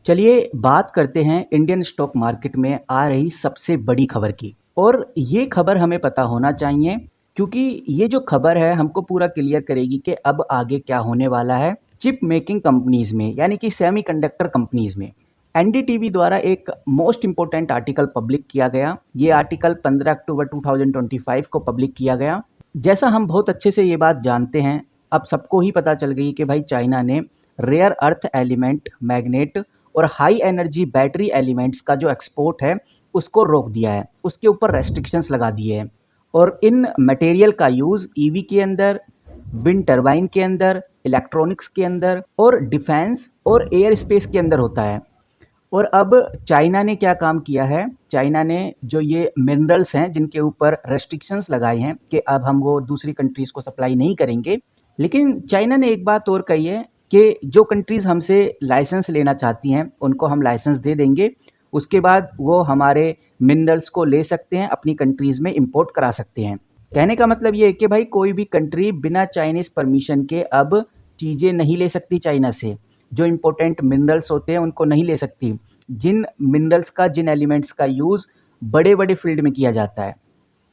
चलिए बात करते हैं इंडियन स्टॉक मार्केट में आ रही सबसे बड़ी खबर की। और ये खबर हमें पता होना चाहिए क्योंकि ये जो खबर है हमको पूरा क्लियर करेगी कि अब आगे क्या होने वाला है चिप मेकिंग कंपनीज में, यानी कि सेमीकंडक्टर कंपनीज में। एनडीटीवी द्वारा एक मोस्ट इंपोर्टेंट आर्टिकल पब्लिक किया गया। ये आर्टिकल 15 अक्टूबर 2025 को पब्लिक किया गया। जैसा हम बहुत अच्छे से ये बात जानते हैं, अब सबको ही पता चल गई कि भाई चाइना ने रेयर अर्थ एलिमेंट, मैग्नेट और हाई एनर्जी बैटरी एलिमेंट्स का जो एक्सपोर्ट है उसको रोक दिया है, उसके ऊपर रेस्ट्रिक्शंस लगा दिए हैं। और इन मटेरियल का यूज़ ईवी के अंदर, विंड टरबाइन के अंदर, इलेक्ट्रॉनिक्स के अंदर और डिफेंस और एयर स्पेस के अंदर होता है। और अब चाइना ने क्या काम किया है, चाइना ने जो ये मिनरल्स हैं जिनके ऊपर रेस्ट्रिक्शंस लगाए हैं कि अब हम वो दूसरी कंट्रीज़ को सप्लाई नहीं करेंगे, लेकिन चाइना ने एक बात और कही है कि जो कंट्रीज़ हमसे लाइसेंस लेना चाहती हैं उनको हम लाइसेंस दे देंगे, उसके बाद वो हमारे मिनरल्स को ले सकते हैं, अपनी कंट्रीज़ में इंपोर्ट करा सकते हैं। कहने का मतलब ये है कि भाई कोई भी कंट्री बिना चाइनीज़ परमिशन के अब चीज़ें नहीं ले सकती चाइना से। जो इम्पोर्टेंट मिनरल्स होते हैं उनको नहीं ले सकती, जिन मिनरल्स का, जिन एलिमेंट्स का यूज़ बड़े बड़े फील्ड में किया जाता है,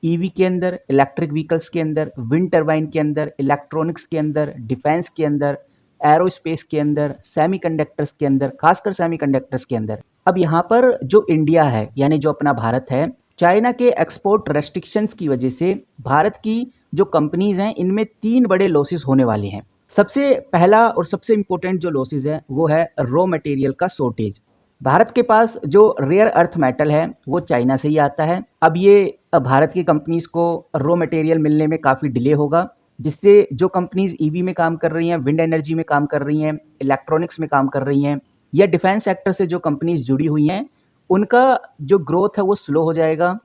ईवी के अंदर, इलेक्ट्रिक व्हीकल्स के अंदर, विंड टरबाइन के अंदर, इलेक्ट्रॉनिक्स के अंदर, डिफेंस के अंदर, एरोस्पेस के अंदर, सेमीकंडक्टर्स के अंदर, खासकर सेमीकंडक्टर्स के अंदर। अब यहाँ पर जो इंडिया है, यानी जो अपना भारत है, चाइना के एक्सपोर्ट रेस्ट्रिक्शंस की वजह से भारत की जो कंपनीज हैं इनमें 3 बड़े लॉसेस होने वाले हैं। सबसे पहला और सबसे इम्पोर्टेंट जो लॉसेस है वो है रॉ मटेरियल का शॉर्टेज। भारत के पास जो रेयर अर्थ मेटल है वो चाइना से ही आता है। अब ये भारत की कंपनीज को रॉ मटेरियल मिलने में काफ़ी डिले होगा, जिससे जो कंपनीज ईवी में काम कर रही हैं, विंड एनर्जी में काम कर रही हैं, इलेक्ट्रॉनिक्स में काम कर रही हैं या डिफेंस सेक्टर से जो कंपनीज जुड़ी हुई हैं, उनका जो ग्रोथ है वो स्लो हो जाएगा,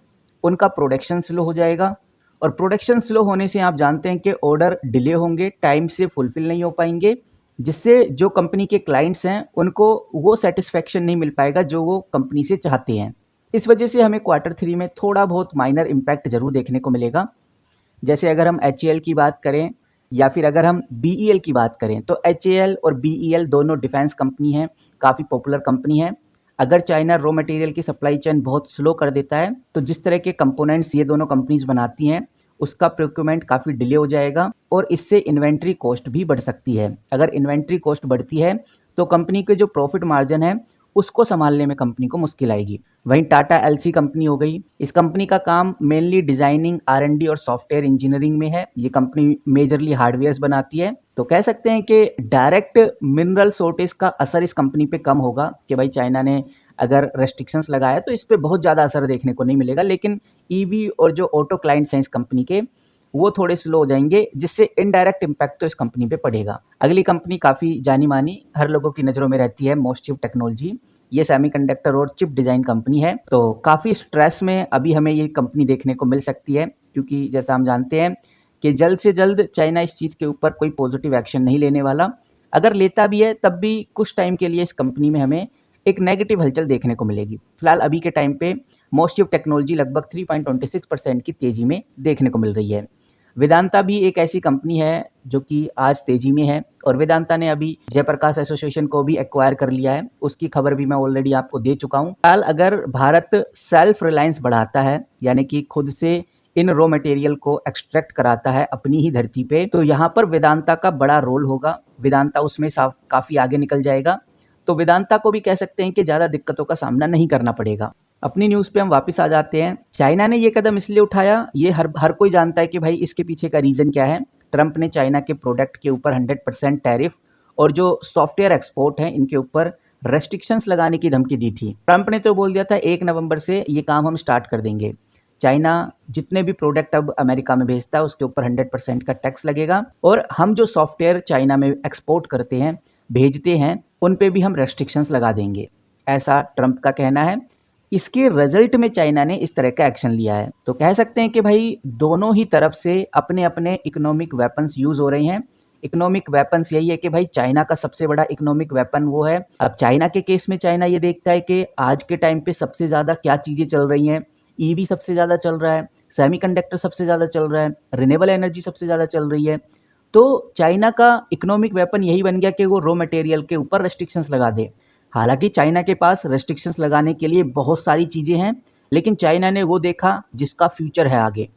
उनका प्रोडक्शन स्लो हो जाएगा। और प्रोडक्शन स्लो होने से आप जानते हैं कि ऑर्डर डिले होंगे, टाइम से फुलफिल नहीं हो पाएंगे, जिससे जो कंपनी के क्लाइंट्स हैं उनको वो सेटिस्फेक्शन नहीं मिल पाएगा जो वो कंपनी से चाहते हैं। इस वजह से हमें क्वार्टर 3 में थोड़ा बहुत माइनर इम्पैक्ट जरूर देखने को मिलेगा। जैसे अगर हम HAL की बात करें या फिर अगर हम BEL की बात करें, तो HAL और BEL दोनों डिफेंस कंपनी हैं, काफ़ी पॉपुलर कंपनी है। अगर चाइना रॉ मटेरियल की सप्लाई चेन बहुत स्लो कर देता है तो जिस तरह के कंपोनेंट्स ये दोनों कंपनीज बनाती हैं उसका प्रोक्योरमेंट काफ़ी डिले हो जाएगा और इससे इन्वेंट्री कॉस्ट भी बढ़ सकती है। अगर इन्वेंट्री कॉस्ट बढ़ती है तो कंपनी के जो प्रॉफिट मार्जिन है उसको संभालने में कंपनी को मुश्किल आएगी। वहीं टाटा एलसी कंपनी हो गई, इस कंपनी का काम मेनली डिजाइनिंग, R&D और सॉफ्टवेयर इंजीनियरिंग में है। ये कंपनी मेजरली हार्डवेयर्स बनाती है। तो कह सकते हैं कि डायरेक्ट मिनरल शॉर्टेज का असर इस कंपनी पे कम होगा कि भाई चाइना ने अगर रेस्ट्रिक्शंस लगाया तो इस पर बहुत ज़्यादा असर देखने को नहीं मिलेगा, लेकिन ईवी और जो ऑटो क्लाइंट्स हैं इस कंपनी के वो थोड़े स्लो हो जाएंगे, जिससे इनडायरेक्ट इम्पैक्ट तो इस कंपनी पे पड़ेगा। अगली कंपनी काफ़ी जानी मानी, हर लोगों की नज़रों में रहती है, मोस्टचिप टेक्नोलॉजी। ये सेमीकंडक्टर और चिप डिज़ाइन कंपनी है। तो काफ़ी स्ट्रेस में अभी हमें ये कंपनी देखने को मिल सकती है, क्योंकि जैसा हम जानते हैं कि जल्द से जल्द चाइना इस चीज़ के ऊपर कोई पॉजिटिव एक्शन नहीं लेने वाला। अगर लेता भी है तब भी कुछ टाइम के लिए इस कंपनी में हमें एक नेगेटिव हलचल देखने को मिलेगी। फिलहाल अभी के टाइम पे मोस्टचिप टेक्नोलॉजी लगभग 3.26% की तेज़ी में देखने को मिल रही है। वेदांता भी एक ऐसी कंपनी है जो कि आज तेजी में है और वेदांता ने अभी जयप्रकाश एसोसिएशन को भी एक्वायर कर लिया है। उसकी खबर भी मैं ऑलरेडी आपको दे चुका हूँ। फिलहाल अगर भारत सेल्फ रिलायंस बढ़ाता है, यानी कि खुद से इन रॉ मटेरियल को एक्सट्रैक्ट कराता है अपनी ही धरती पे, तो यहाँ पर वेदांता का बड़ा रोल होगा। वेदांता उसमें काफ़ी आगे निकल जाएगा, तो वेदांता को भी कह सकते हैं कि ज़्यादा दिक्कतों का सामना नहीं करना पड़ेगा। अपनी न्यूज़ पे हम वापस आ जाते हैं। चाइना ने ये कदम इसलिए उठाया, ये हर कोई जानता है कि भाई इसके पीछे का रीज़न क्या है। ट्रंप ने चाइना के प्रोडक्ट के ऊपर 100% टैरिफ और जो सॉफ्टवेयर एक्सपोर्ट हैं इनके ऊपर रेस्ट्रिक्शंस लगाने की धमकी दी थी। ट्रंप ने तो बोल दिया था 1 नवंबर से ये काम हम स्टार्ट कर देंगे। चाइना जितने भी प्रोडक्ट अब अमेरिका में भेजता है उसके ऊपर 100% का टैक्स लगेगा और हम जो सॉफ्टवेयर चाइना में एक्सपोर्ट करते हैं, भेजते हैं, उन पे भी हम रेस्ट्रिक्शंस लगा देंगे, ऐसा ट्रंप का कहना है। इसके रिजल्ट में चाइना ने इस तरह का एक्शन लिया है। तो कह सकते हैं कि भाई दोनों ही तरफ से अपने अपने इकोनॉमिक वेपन्स यूज हो रहे हैं। इकोनॉमिक वेपन्स यही है कि भाई चाइना का सबसे बड़ा इकोनॉमिक वेपन वो है। अब चाइना के केस में चाइना ये देखता है कि आज के टाइम पे सबसे ज़्यादा क्या चीज़ें चल रही हैं। ईवी सबसे ज़्यादा चल रहा है, सेमीकंडक्टर सबसे ज़्यादा चल रहा है, रिन्यूएबल एनर्जी सबसे ज़्यादा चल रही है। तो चाइना का इकोनॉमिक वेपन यही बन गया कि वो रॉ मटेरियल के ऊपर रेस्ट्रिक्शंस लगा दे। हालांकि चाइना के पास रेस्ट्रिक्शंस लगाने के लिए बहुत सारी चीज़ें हैं, लेकिन चाइना ने वो देखा जिसका फ्यूचर है आगे।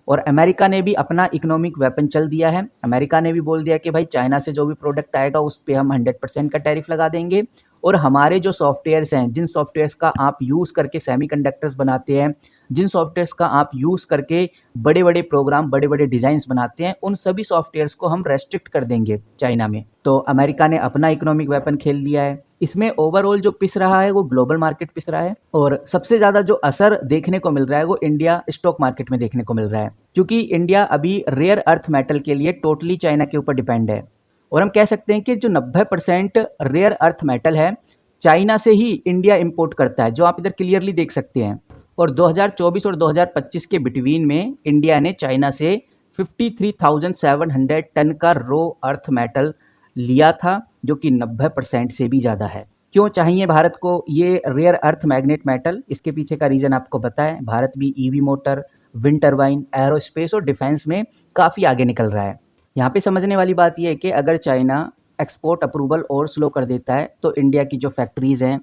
और अमेरिका ने भी अपना इकोनॉमिक वेपन चल दिया है। अमेरिका ने भी बोल दिया कि भाई चाइना से जो भी प्रोडक्ट आएगा उस पे हम 100% का टैरिफ लगा देंगे। और हमारे जो सॉफ्टवेयर्स हैं, जिन सॉफ्टवेयर्स का आप यूज़ करके सेमीकंडक्टर्स बनाते हैं, जिन सॉफ्टवेयर्स का आप यूज़ करके बड़े बड़े प्रोग्राम, बड़े बड़े डिज़ाइंस बनाते हैं, उन सभी सॉफ्टवेयर्स को हम रेस्ट्रिक्ट कर देंगे चाइना में। तो अमेरिका ने अपना इकोनॉमिक वेपन खेल दिया है। इसमें ओवरऑल जो पिस रहा है वो ग्लोबल मार्केट पिस रहा है, और सबसे ज़्यादा जो असर देखने को मिल रहा है वो इंडिया स्टॉक मार्केट में देखने को मिल रहा है, क्योंकि इंडिया अभी रेयर अर्थ मेटल के लिए टोटली चाइना के ऊपर डिपेंड है। और हम कह सकते हैं कि जो 90% रेयर अर्थ मेटल है, चाइना से ही इंडिया इंपोर्ट करता है, जो आप इधर क्लियरली देख सकते हैं। और 2024 और 2025 के बिटवीन में इंडिया ने चाइना से 53,700 टन का रो अर्थ मेटल लिया था, जो कि 90% से भी ज़्यादा है। क्यों चाहिए भारत को ये रेयर अर्थ मैग्नेट मेटल? इसके पीछे का रीज़न आपको पता है। भारत भी EV motor, wind turbine, aerospace और डिफेंस में काफ़ी आगे निकल रहा है। यहाँ पे समझने वाली बात यह है कि अगर चाइना एक्सपोर्ट अप्रूवल और स्लो कर देता है तो इंडिया की जो फैक्ट्रीज़ हैं,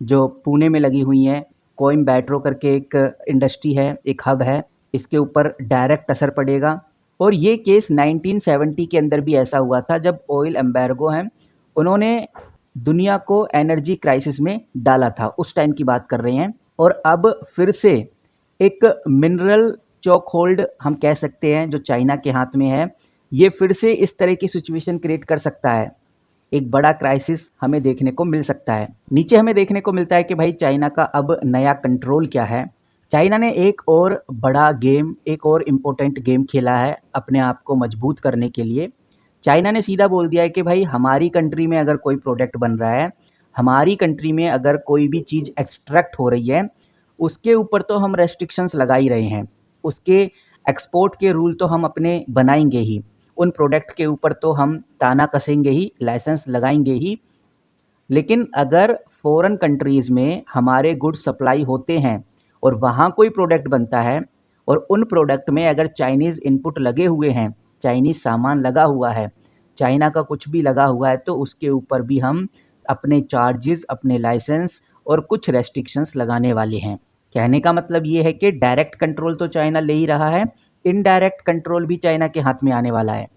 जो पुणे में लगी हुई हैं, कोइम्बैट्रो करके एक इंडस्ट्री है, एक हब है, इसके ऊपर डायरेक्ट असर पड़ेगा। और ये केस 1970 के अंदर भी ऐसा हुआ था, जब ऑयल एम्बैर्गो है उन्होंने दुनिया को एनर्जी क्राइसिस में डाला था, उस टाइम की बात कर रहे हैं। और अब फिर से एक मिनरल चॉक होल्ड हम कह सकते हैं जो चाइना के हाथ में है, ये फिर से इस तरह की सिचुएशन क्रिएट कर सकता है। एक बड़ा क्राइसिस हमें देखने को मिल सकता है। नीचे हमें देखने को मिलता है कि भाई चाइना का अब नया कंट्रोल क्या है। चाइना ने एक और बड़ा गेम, एक और इम्पोर्टेंट गेम खेला है अपने आप को मजबूत करने के लिए। चाइना ने सीधा बोल दिया है कि भाई हमारी कंट्री में अगर कोई प्रोडक्ट बन रहा है, हमारी कंट्री में अगर कोई भी चीज़ एक्सट्रैक्ट हो रही है, उसके ऊपर तो हम रेस्ट्रिक्शंस लगा ही रहे हैं। उसके एक्सपोर्ट के रूल तो हम अपने बनाएंगे ही, उन प्रोडक्ट के ऊपर तो हम ताना कसेंगे ही, लाइसेंस लगाएंगे ही। लेकिन अगर फॉरेन कंट्रीज़ में हमारे गुड्स सप्लाई होते हैं और वहाँ कोई प्रोडक्ट बनता है और उन प्रोडक्ट में अगर चाइनीज़ इनपुट लगे हुए हैं, चाइनीज़ सामान लगा हुआ है, चाइना का कुछ भी लगा हुआ है, तो उसके ऊपर भी हम अपने चार्जेस, अपने लाइसेंस और कुछ रेस्ट्रिक्शंस लगाने वाले हैं। कहने का मतलब ये है कि डायरेक्ट कंट्रोल तो चाइना ले ही रहा है, इनडायरेक्ट कंट्रोल भी चाइना के हाथ में आने वाला है।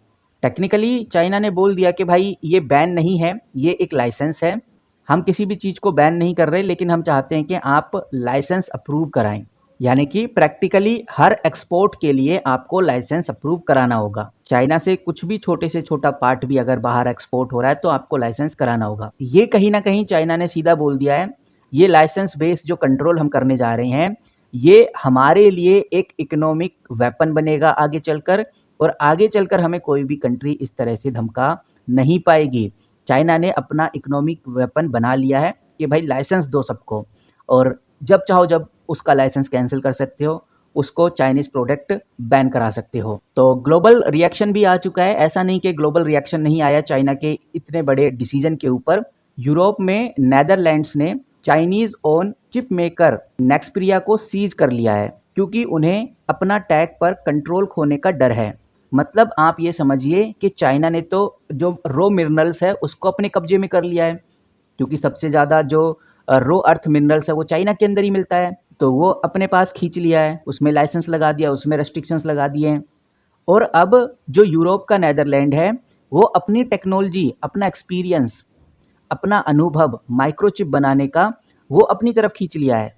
टेक्निकली चाइना ने बोल दिया कि भाई ये बैन नहीं है, ये एक लाइसेंस है। हम किसी भी चीज़ को बैन नहीं कर रहे, लेकिन हम चाहते हैं कि आप लाइसेंस अप्रूव कराएं। यानी कि प्रैक्टिकली हर एक्सपोर्ट के लिए आपको लाइसेंस अप्रूव कराना होगा। चाइना से कुछ भी छोटे से छोटा पार्ट भी अगर बाहर एक्सपोर्ट हो रहा है तो आपको लाइसेंस कराना होगा। ये कहीं ना कहीं चाइना ने सीधा बोल दिया है, ये लाइसेंस बेस्ड जो कंट्रोल हम करने जा रहे हैं, ये हमारे लिए एक इकोनॉमिक वेपन बनेगा आगे चलकर, और आगे चलकर हमें कोई भी कंट्री इस तरह से धमका नहीं पाएगी। चाइना ने अपना इकोनॉमिक वेपन बना लिया है कि भाई लाइसेंस दो सबको, और जब चाहो जब उसका लाइसेंस कैंसिल कर सकते हो, उसको चाइनीज़ प्रोडक्ट बैन करा सकते हो। तो ग्लोबल रिएक्शन भी आ चुका है। ऐसा नहीं कि ग्लोबल रिएक्शन नहीं आया चाइना के इतने बड़े डिसीजन के ऊपर। यूरोप में नेदरलैंड्स ने चाइनीज़ ओन चिप मेकर नेक्सपीरिया को सीज कर लिया है, क्योंकि उन्हें अपना टैग पर कंट्रोल खोने का डर है। मतलब आप ये समझिए कि चाइना ने तो जो रो मिनरल्स है उसको अपने कब्जे में कर लिया है, क्योंकि सबसे ज़्यादा जो रो अर्थ मिनरल्स है वो चाइना के अंदर ही मिलता है, तो वो अपने पास खींच लिया है, उसमें लाइसेंस लगा दिया, उसमें रेस्ट्रिक्शंस लगा दिए हैं। और अब जो यूरोप का नेदरलैंड है, वो अपनी टेक्नोलॉजी, अपना एक्सपीरियंस, अपना अनुभव माइक्रोचिप बनाने का वो अपनी तरफ खींच लिया है।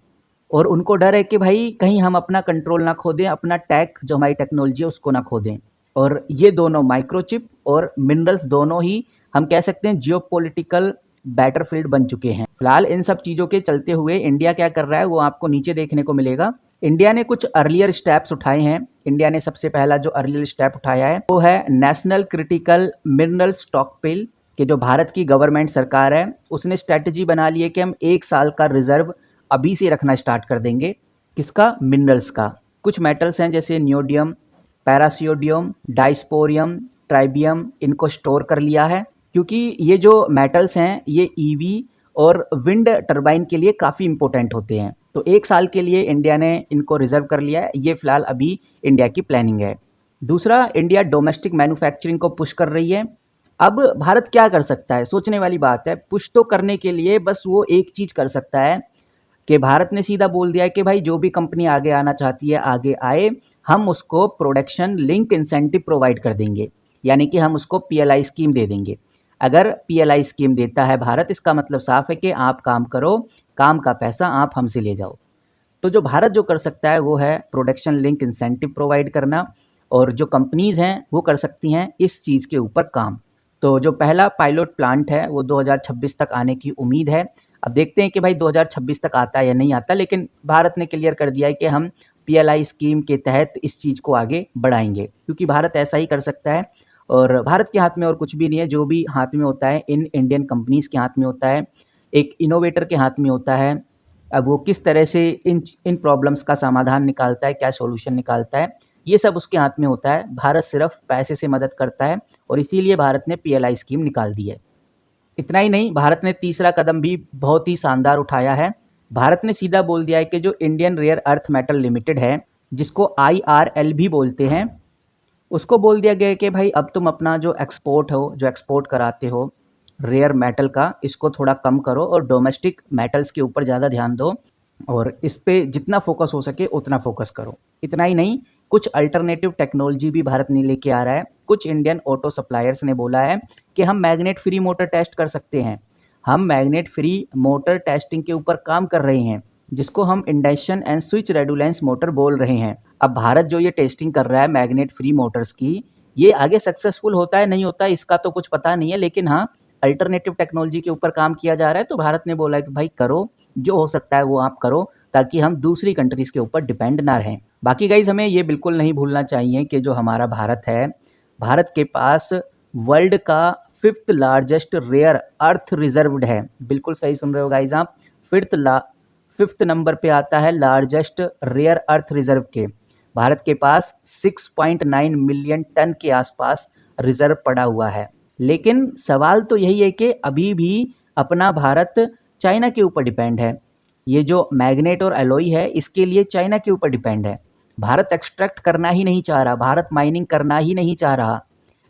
और उनको डर है कि भाई कहीं हम अपना कंट्रोल ना खो दें, अपना टैग जो हमारी टेक्नोलॉजी है उसको ना खो दें। और ये दोनों माइक्रोचिप और मिनरल्स दोनों ही हम कह सकते हैं जियोपॉलिटिकल बैटरफील्ड बन चुके हैं। फिलहाल इन सब चीज़ों के चलते हुए इंडिया क्या कर रहा है वो आपको नीचे देखने को मिलेगा। इंडिया ने कुछ अर्लियर स्टेप्स उठाए हैं। इंडिया ने सबसे पहला जो अर्लियर स्टेप उठाया है वो है नेशनल क्रिटिकल मिनरल स्टॉकपिल, कि जो भारत की गवर्नमेंट सरकार है उसने स्ट्रेटजी बना ली है कि हम 1 साल का रिजर्व अभी से रखना स्टार्ट कर देंगे। किसका? मिनरल्स का। कुछ मेटल्स हैं जैसे नियोडियम, पैरासियोडियम, डाइस्पोरियम, ट्राइबियम, इनको स्टोर कर लिया है, क्योंकि ये जो मेटल्स हैं ये ईवी और विंड टरबाइन के लिए काफ़ी इंपॉर्टेंट होते हैं। तो 1 साल के लिए इंडिया ने इनको रिजर्व कर लिया है। ये फिलहाल अभी इंडिया की प्लानिंग है। दूसरा, इंडिया डोमेस्टिक मैन्युफैक्चरिंग को पुश कर रही है। अब भारत क्या कर सकता है? सोचने वाली बात है। पुश तो करने के लिए बस वो एक चीज़ कर सकता है कि भारत ने सीधा बोल दिया है कि भाई जो भी कंपनी आगे आना चाहती है आगे आए, हम उसको प्रोडक्शन लिंक इंसेंटिव प्रोवाइड कर देंगे, यानी कि हम उसको पीएलआई स्कीम दे देंगे। अगर पीएलआई स्कीम देता है भारत, इसका मतलब साफ है कि आप काम करो, काम का पैसा आप हमसे ले जाओ। तो जो भारत जो कर सकता है वो है प्रोडक्शन लिंक इंसेंटिव प्रोवाइड करना, और जो कंपनीज़ हैं वो कर सकती हैं इस चीज़ के ऊपर काम। तो जो पहला पायलट प्लांट है वो 2026 तक आने की उम्मीद है। अब देखते हैं कि भाई 2026 तक आता है या नहीं आता, लेकिन भारत ने क्लियर कर दिया है कि हम पीएलआई स्कीम के तहत इस चीज़ को आगे बढ़ाएंगे, क्योंकि भारत ऐसा ही कर सकता है। और भारत के हाथ में और कुछ भी नहीं है, जो भी हाथ में होता है इन इंडियन कंपनीज़ के हाथ में होता है, एक इनोवेटर के हाथ में होता है। अब वो किस तरह से इन इन प्रॉब्लम्स का समाधान निकालता है, क्या सॉल्यूशन निकालता है, ये सब उसके हाथ में होता है। भारत सिर्फ पैसे से मदद करता है और इसीलिए भारत ने पीएलआई स्कीम निकाल दी है। इतना ही नहीं, भारत ने तीसरा कदम भी बहुत ही शानदार उठाया है। भारत ने सीधा बोल दिया है कि जो Indian rare earth metal limited है, जिसको आईआरएल भी बोलते हैं, उसको बोल दिया गया है कि भाई अब तुम अपना जो एक्सपोर्ट हो, जो एक्सपोर्ट कराते हो रेयर मेटल का, इसको थोड़ा कम करो और डोमेस्टिक मेटल्स के ऊपर ज़्यादा ध्यान दो और इस पे जितना फोकस हो सके उतना फोकस करो। इतना ही नहीं, कुछ अल्टरनेटिव टेक्नोलॉजी भी भारत ने लेके आ रहा है। कुछ इंडियन ऑटो सप्लायर्स ने बोला है कि हम मैग्नेट फ्री मोटर टेस्ट कर सकते हैं। हम मैग्नेट फ्री मोटर टेस्टिंग के ऊपर काम कर रहे हैं, जिसको हम इंडक्शन एंड स्विच रेडुलेंस मोटर बोल रहे हैं। अब भारत जो ये टेस्टिंग कर रहा है मैग्नेट फ्री मोटर्स की, ये आगे सक्सेसफुल होता है नहीं होता है इसका तो कुछ पता नहीं है, लेकिन हाँ, अल्टरनेटिव टेक्नोलॉजी के ऊपर काम किया जा रहा है। तो भारत ने बोला है कि भाई करो, जो हो सकता है वो आप करो, ताकि हम दूसरी कंट्रीज़ के ऊपर डिपेंड ना रहें। बाकी गाइज़ हमें ये बिल्कुल नहीं भूलना चाहिए कि जो हमारा भारत है, भारत के पास वर्ल्ड का 5th largest rare earth reserved है। बिल्कुल सही सुन रहे हो गाइज़ आप, 5th नंबर पे आता है लार्जेस्ट रेयर अर्थ रिज़र्व के। भारत के पास 6.9 मिलियन टन के आसपास रिज़र्व पड़ा हुआ है। लेकिन सवाल तो यही है कि अभी भी अपना भारत चाइना के ऊपर डिपेंड है। ये जो मैग्नेट और एलॉय है इसके लिए चाइना के ऊपर डिपेंड है। भारत एक्सट्रैक्ट करना ही नहीं चाह रहा, भारत माइनिंग करना ही नहीं चाह रहा।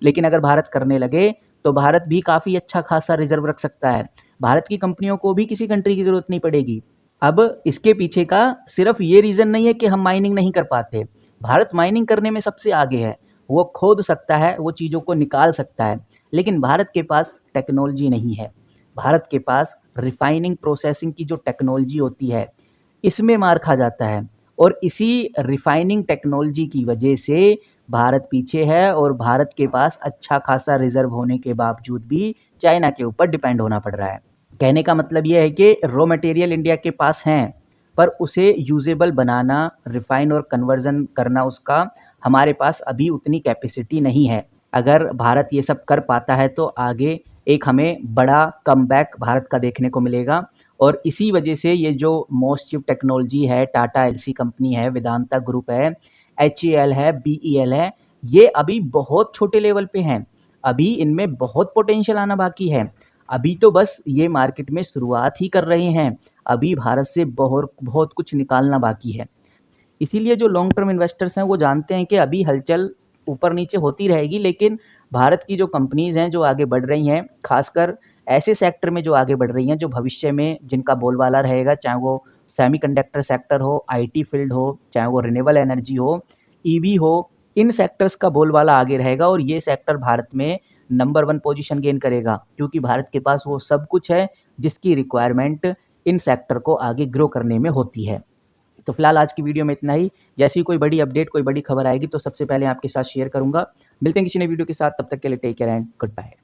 लेकिन अगर भारत करने लगे तो भारत भी काफ़ी अच्छा खासा रिजर्व रख सकता है। भारत की कंपनियों को भी किसी कंट्री की ज़रूरत नहीं पड़ेगी। अब इसके पीछे का सिर्फ ये रीज़न नहीं है कि हम माइनिंग नहीं कर पाते। भारत माइनिंग करने में सबसे आगे है, वो खोद सकता है, वो चीज़ों को निकाल सकता है, लेकिन भारत के पास टेक्नोलॉजी नहीं है। भारत के पास रिफाइनिंग प्रोसेसिंग की जो टेक्नोलॉजी होती है, इसमें मार खा जाता है और इसी रिफाइनिंग टेक्नोलॉजी की वजह से भारत पीछे है और भारत के पास अच्छा खासा रिजर्व होने के बावजूद भी चाइना के ऊपर डिपेंड होना पड़ रहा है। कहने का मतलब ये है कि रॉ मटेरियल इंडिया के पास हैं, पर उसे यूजेबल बनाना, रिफाइन और कन्वर्जन करना उसका, हमारे पास अभी उतनी कैपेसिटी नहीं है। अगर भारत ये सब कर पाता है तो आगे एक हमें बड़ा कमबैक भारत का देखने को मिलेगा। और इसी वजह से ये जो मोस्ट चिप टेक्नोलॉजी है, टाटा एलसी कंपनी है, वेदांता ग्रुप है, एचएएल है, बीईएल है, ये अभी बहुत छोटे लेवल पे हैं। अभी इनमें बहुत पोटेंशियल आना बाकी है। अभी तो बस ये मार्केट में शुरुआत ही कर रहे हैं। अभी भारत से बहुत बहुत कुछ निकालना बाकी है। इसीलिए जो लॉन्ग टर्म इन्वेस्टर्स हैं वो जानते हैं कि अभी हलचल ऊपर नीचे होती रहेगी, लेकिन भारत की जो कंपनीज़ हैं जो आगे बढ़ रही हैं, खासकर ऐसे सेक्टर में जो आगे बढ़ रही हैं, जो भविष्य में जिनका बोलबाला रहेगा, चाहे वो सेमीकंडक्टर सेक्टर हो, आईटी फील्ड हो, चाहे वो रिन्यूएबल एनर्जी हो, ईवी हो, इन सेक्टर्स का बोलबाला आगे रहेगा और ये सेक्टर भारत में नंबर 1 पोजीशन गेन करेगा, क्योंकि भारत के पास वो सब कुछ है जिसकी रिक्वायरमेंट इन सेक्टर को आगे ग्रो करने में होती है। तो फिलहाल आज की वीडियो में इतना ही। जैसी कोई बड़ी अपडेट, कोई बड़ी खबर आएगी तो सबसे पहले आपके साथ शेयर करूँगा। मिलते हैं किसी नई वीडियो के साथ, तब तक के लिए take care and good bye.